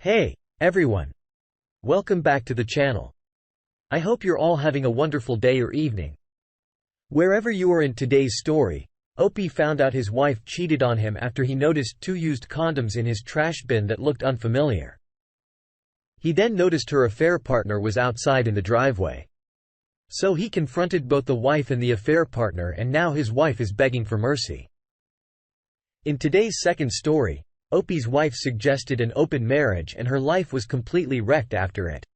Hey, everyone! Welcome back to the channel. I hope you're all having a wonderful day or evening. Wherever you are in today's story, Opie found out his wife cheated on him after he noticed 2 used condoms in his trash bin that looked unfamiliar. He then noticed her affair partner was outside in the driveway. So he confronted both the wife and the affair partner, and now his wife is begging for mercy. In today's second story, Opie's wife suggested an open marriage and her life was completely wrecked after it.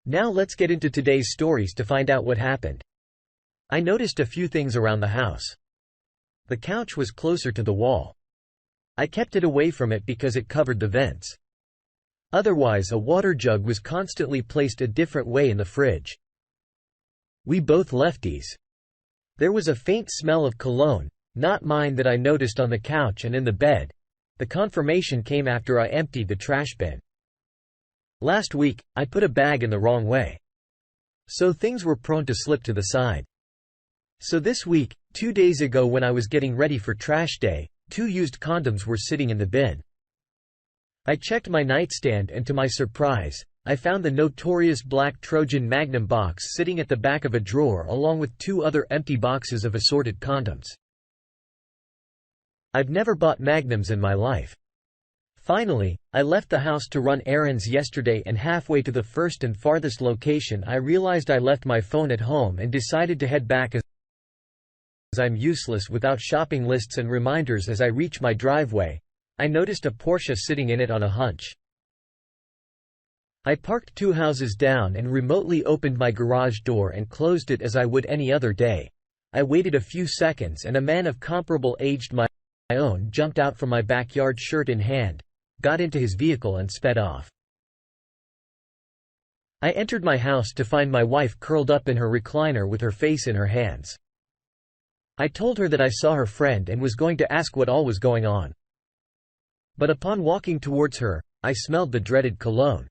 Now let's get into today's stories to find out what happened. I noticed a few things around the house. The couch was closer to the wall. I kept it away from it because it covered the vents. Otherwise, a water jug was constantly placed a different way in the fridge. We both lefties. There was a faint smell of cologne, not mine, that I noticed on the couch and in the bed. The confirmation came after I emptied the trash bin. Last week, I put a bag in the wrong way. So things were prone to slip to the side. So this week, 2 days ago when I was getting ready for trash day, 2 used condoms were sitting in the bin. I checked my nightstand and to my surprise, I found the notorious black Trojan Magnum box sitting at the back of a drawer along with 2 other empty boxes of assorted condoms. I've never bought Magnums in my life. Finally, I left the house to run errands yesterday, and halfway to the first and farthest location I realized I left my phone at home and decided to head back as I'm useless without shopping lists and reminders. As I reach my driveway, I noticed a Porsche sitting in it on a hunch. I parked 2 houses down and remotely opened my garage door and closed it as I would any other day. I waited a few seconds and a man of comparable age to my own jumped out from my backyard, shirt in hand, got into his vehicle and sped off. I entered my house to find my wife curled up in her recliner with her face in her hands. I told her that I saw her friend and was going to ask what all was going on. But upon walking towards her, I smelled the dreaded cologne.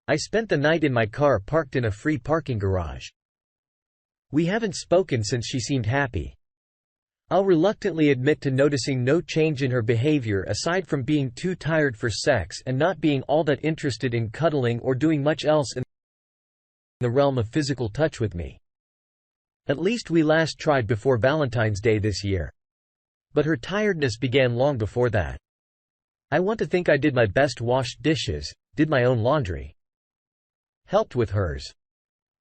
I spent the night in my car parked in a free parking garage. We haven't spoken since. She seemed happy. I'll reluctantly admit to noticing no change in her behavior aside from being too tired for sex and not being all that interested in cuddling or doing much else in the realm of physical touch with me. At least we last tried before Valentine's Day this year. But her tiredness began long before that. I want to think I did my best, washed dishes, did my own laundry, helped with hers,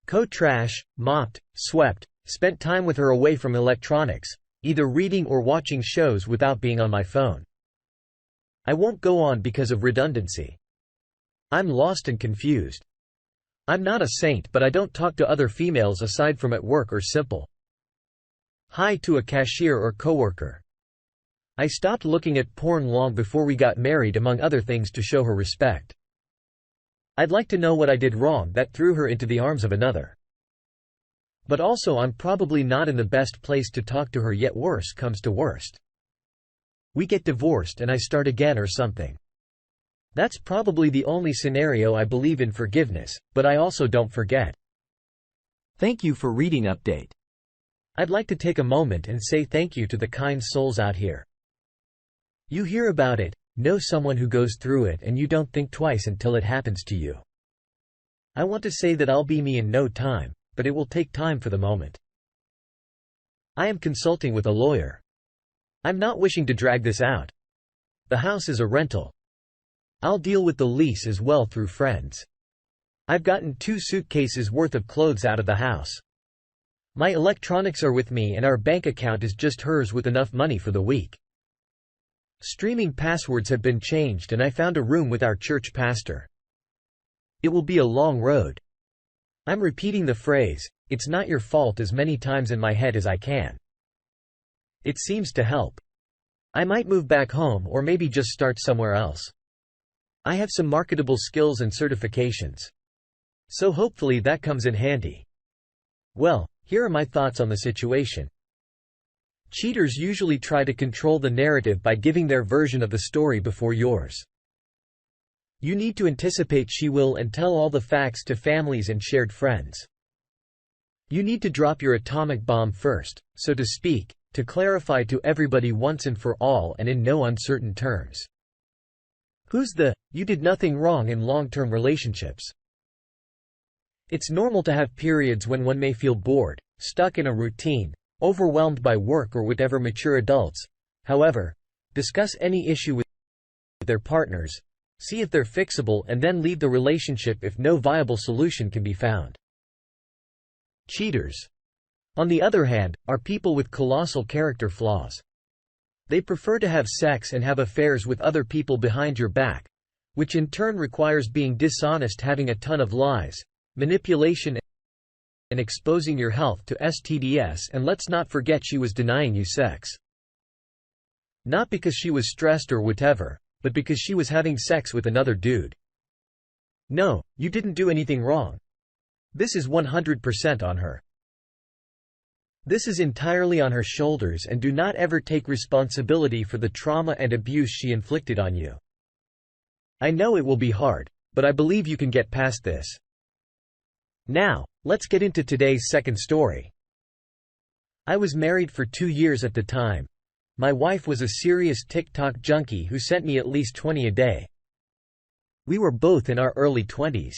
co-trash, mopped, swept, spent time with her away from electronics, either reading or watching shows without being on my phone. I won't go on because of redundancy. I'm lost and confused. I'm not a saint, but I don't talk to other females aside from at work or simple hi to a cashier or coworker. I stopped looking at porn long before we got married, among other things, to show her respect. I'd like to know what I did wrong that threw her into the arms of another. But also, I'm probably not in the best place to talk to her, yet worse comes to worst, we get divorced and I start again or something. That's probably the only scenario I believe in forgiveness, but I also don't forget. Thank you for reading update. I'd like to take a moment and say thank you to the kind souls out here. You hear about it, know someone who goes through it, and you don't think twice until it happens to you. I want to say that I'll be me in no time, but it will take time for the moment. I am consulting with a lawyer. I'm not wishing to drag this out. The house is a rental. I'll deal with the lease as well through friends. I've gotten 2 suitcases worth of clothes out of the house. My electronics are with me and our bank account is just hers with enough money for the week. Streaming passwords have been changed and I found a room with our church pastor. It will be a long road. I'm repeating the phrase, "It's not your fault," as many times in my head as I can. It seems to help. I might move back home or maybe just start somewhere else. I have some marketable skills and certifications. So hopefully that comes in handy. Well, here are my thoughts on the situation. Cheaters usually try to control the narrative by giving their version of the story before yours. You need to anticipate she will and tell all the facts to families and shared friends. You need to drop your atomic bomb first, so to speak, to clarify to everybody once and for all and in no uncertain terms. Who's the You did nothing wrong in long-term relationships. It's normal to have periods when one may feel bored, stuck in a routine, overwhelmed by work or whatever. Mature adults, however, discuss any issue with their partners, see if they're fixable, and then leave the relationship if no viable solution can be found. Cheaters, on the other hand, are people with colossal character flaws. They prefer to have sex and have affairs with other people behind your back, which in turn requires being dishonest, having a ton of lies, manipulation, and exposing your health to STDs. And let's not forget, she was denying you sex. Not because she was stressed or whatever, but because she was having sex with another dude. No, you didn't do anything wrong. This is 100% on her. This is entirely on her shoulders, and do not ever take responsibility for the trauma and abuse she inflicted on you. I know it will be hard, but I believe you can get past this. Now, let's get into today's second story. I was married for 2 years at the time. My wife was a serious TikTok junkie who sent me at least 20 a day. We were both in our early 20s.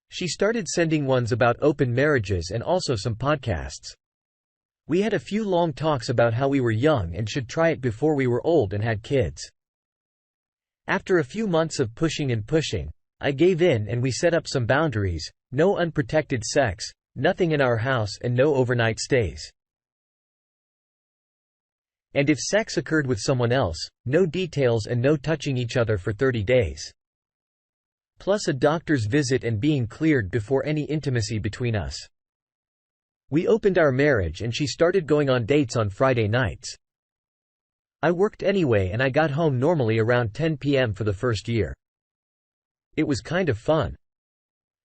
She started sending ones about open marriages and also some podcasts. We had a few long talks about how we were young and should try it before we were old and had kids. After a few months of pushing and pushing, I gave in and we set up some boundaries: no unprotected sex, nothing in our house, and no overnight stays. And if sex occurred with someone else, no details and no touching each other for 30 days. Plus a doctor's visit and being cleared before any intimacy between us. We opened our marriage and she started going on dates on Friday nights. I worked anyway and I got home normally around 10 p.m. for the first year. It was kind of fun.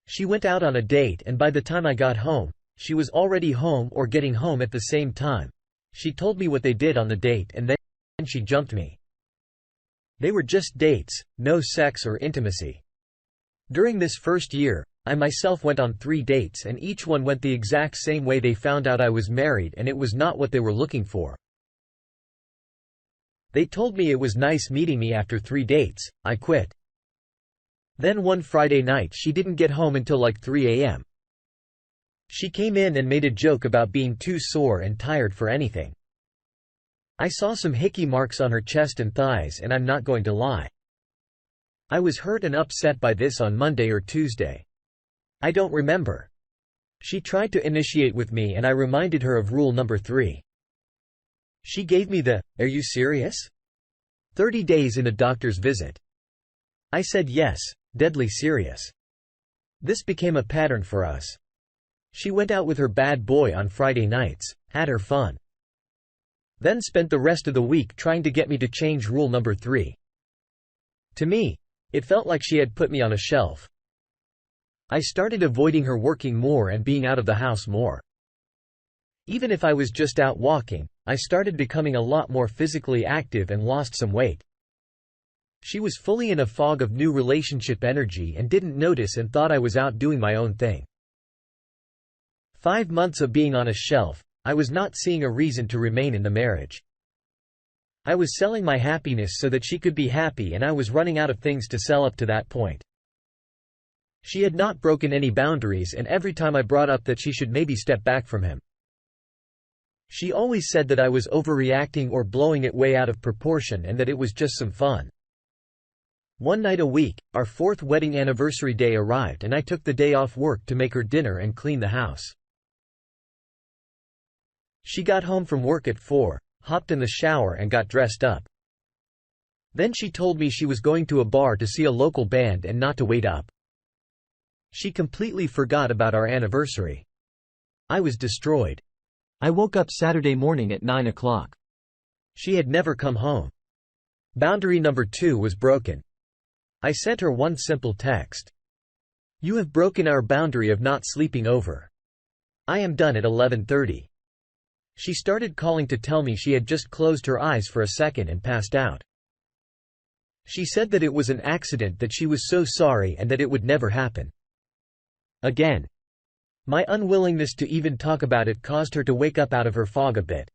She went out on a date and by the time I got home, she was already home or getting home at the same time. She told me what they did on the date and then she jumped me. They were just dates, no sex or intimacy. During this first year, I myself went on 3 dates and each one went the exact same way. They found out I was married and it was not what they were looking for. They told me it was nice meeting me after 3 dates. I quit. Then one Friday night she didn't get home until like 3 a.m. She came in and made a joke about being too sore and tired for anything. I saw some hickey marks on her chest and thighs, and I'm not going to lie. I was hurt and upset by this on Monday or Tuesday. I don't remember. She tried to initiate with me and I reminded her of rule number 3. She gave me the, "Are you serious? 30 days in a doctor's visit." I said yes, deadly serious. This became a pattern for us. She went out with her bad boy on Friday nights, had her fun. Then spent the rest of the week trying to get me to change rule number 3. To me, it felt like she had put me on a shelf. I started avoiding her, working more and being out of the house more. Even if I was just out walking, I started becoming a lot more physically active and lost some weight. She was fully in a fog of new relationship energy and didn't notice and thought I was out doing my own thing. 5 months of being on a shelf, I was not seeing a reason to remain in the marriage. I was selling my happiness so that she could be happy, and I was running out of things to sell up to that point. She had not broken any boundaries, and every time I brought up that she should maybe step back from him, she always said that I was overreacting or blowing it way out of proportion and that it was just some fun. One night a week, our 4th wedding anniversary day arrived and I took the day off work to make her dinner and clean the house. She got home from work at 4, hopped in the shower and got dressed up. Then she told me she was going to a bar to see a local band and not to wait up. She completely forgot about our anniversary. I was destroyed. I woke up Saturday morning at 9 o'clock. She had never come home. Boundary number 2 was broken. I sent her one simple text. "You have broken our boundary of not sleeping over. I am done at 11:30. She started calling to tell me she had just closed her eyes for a second and passed out. She said that it was an accident, that she was so sorry and that it would never happen again. My unwillingness to even talk about it caused her to wake up out of her fog a bit.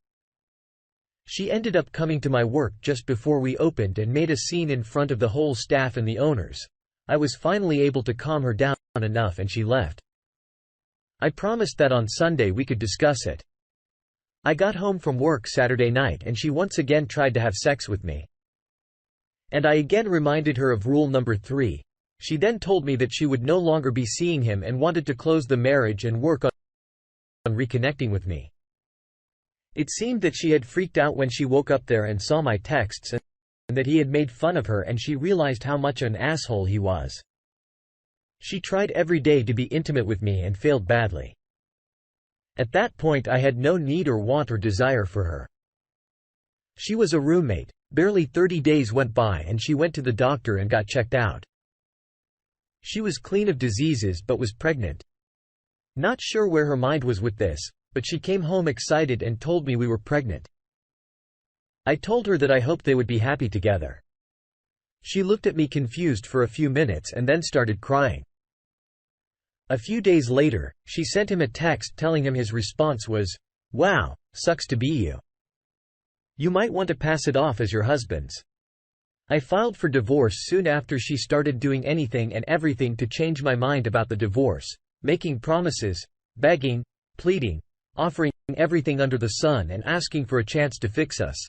She ended up coming to my work just before we opened and made a scene in front of the whole staff and the owners. I was finally able to calm her down enough and she left. I promised that on Sunday we could discuss it. I got home from work Saturday night and she once again tried to have sex with me. And I again reminded her of rule number 3. She then told me that she would no longer be seeing him and wanted to close the marriage and work on reconnecting with me. It seemed that she had freaked out when she woke up there and saw my texts and that he had made fun of her, and she realized how much an asshole he was. She tried every day to be intimate with me and failed badly. At that point I had no need or want or desire for her. She was a roommate. Barely 30 days went by and she went to the doctor and got checked out. She was clean of diseases but was pregnant. Not sure where her mind was with this, but she came home excited and told me we were pregnant. I told her that I hoped they would be happy together. She looked at me confused for a few minutes and then started crying. A few days later, she sent him a text telling him his response was, "Wow, sucks to be you. You might want to pass it off as your husband's." I filed for divorce soon after she started doing anything and everything to change my mind about the divorce, making promises, begging, pleading, offering everything under the sun and asking for a chance to fix us.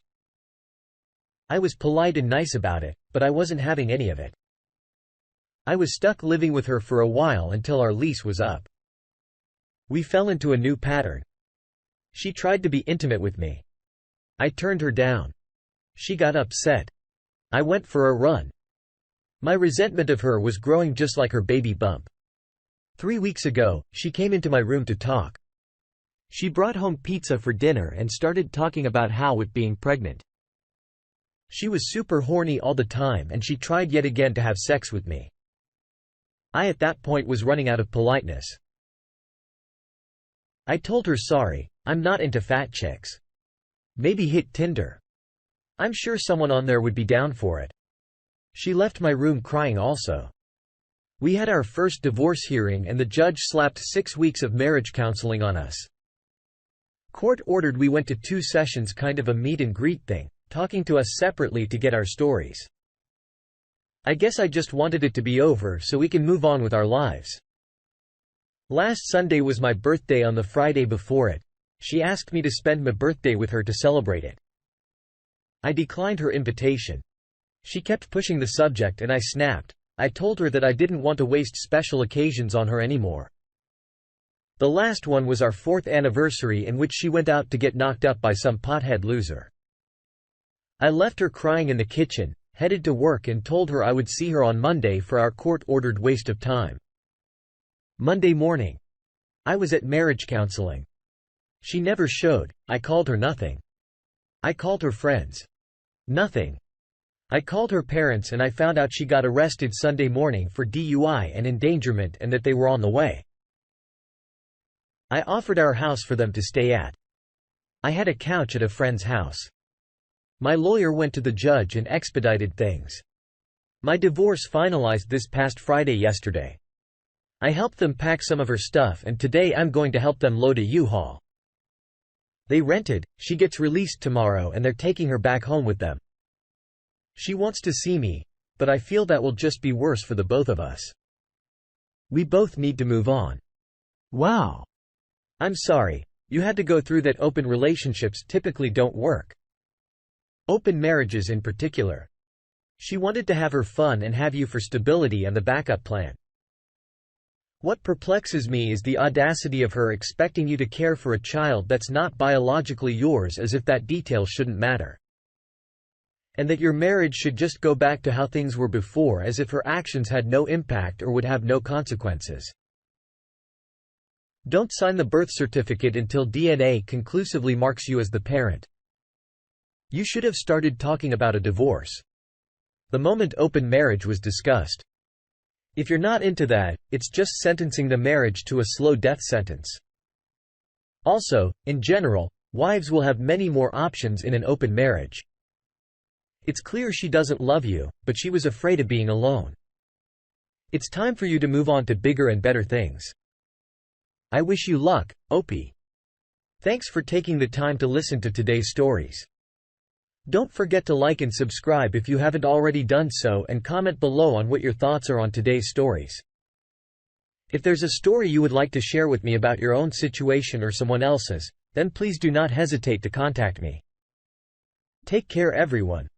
I was polite and nice about it, but I wasn't having any of it. I was stuck living with her for a while until our lease was up. We fell into a new pattern. She tried to be intimate with me. I turned her down. She got upset. I went for a run. My resentment of her was growing just like her baby bump. 3 weeks ago, she came into my room to talk. She brought home pizza for dinner and started talking about how it being pregnant. She was super horny all the time and she tried yet again to have sex with me. I at that point was running out of politeness. I told her sorry, I'm not into fat chicks. Maybe hit Tinder. I'm sure someone on there would be down for it. She left my room crying also. We had our first divorce hearing and the judge slapped 6 weeks of marriage counseling on us. Court ordered we went to 2 sessions, kind of a meet and greet thing, talking to us separately to get our stories. I guess I just wanted it to be over so we can move on with our lives. Last Sunday was my birthday. On the Friday before it, she asked me to spend my birthday with her to celebrate it. I declined her invitation. She kept pushing the subject and I snapped. I told her that I didn't want to waste special occasions on her anymore. The last one was our 4th anniversary, in which she went out to get knocked up by some pothead loser. I left her crying in the kitchen, headed to work and told her I would see her on Monday for our court-ordered waste of time. Monday morning. I was at marriage counseling. She never showed. I called her nothing. I called her friends. Nothing. I called her parents and I found out she got arrested Sunday morning for DUI and endangerment and that they were on the way. I offered our house for them to stay at. I had a couch at a friend's house. My lawyer went to the judge and expedited things. My divorce finalized this past Friday yesterday. I helped them pack some of her stuff and today I'm going to help them load a U-Haul. They rented, she gets released tomorrow and they're taking her back home with them. She wants to see me, but I feel that will just be worse for the both of us. We both need to move on. Wow. I'm sorry, you had to go through that. Open relationships typically don't work. Open marriages in particular. She wanted to have her fun and have you for stability and the backup plan. What perplexes me is the audacity of her expecting you to care for a child that's not biologically yours, as if that detail shouldn't matter. And that your marriage should just go back to how things were before, as if her actions had no impact or would have no consequences. Don't sign the birth certificate until DNA conclusively marks you as the parent. You should have started talking about a divorce the moment open marriage was discussed. If you're not into that, it's just sentencing the marriage to a slow death sentence. Also, in general, wives will have many more options in an open marriage. It's clear she doesn't love you, but she was afraid of being alone. It's time for you to move on to bigger and better things. I wish you luck, Opie. Thanks for taking the time to listen to today's stories. Don't forget to like and subscribe if you haven't already done so, and comment below on what your thoughts are on today's stories. If there's a story you would like to share with me about your own situation or someone else's, then please do not hesitate to contact me. Take care everyone.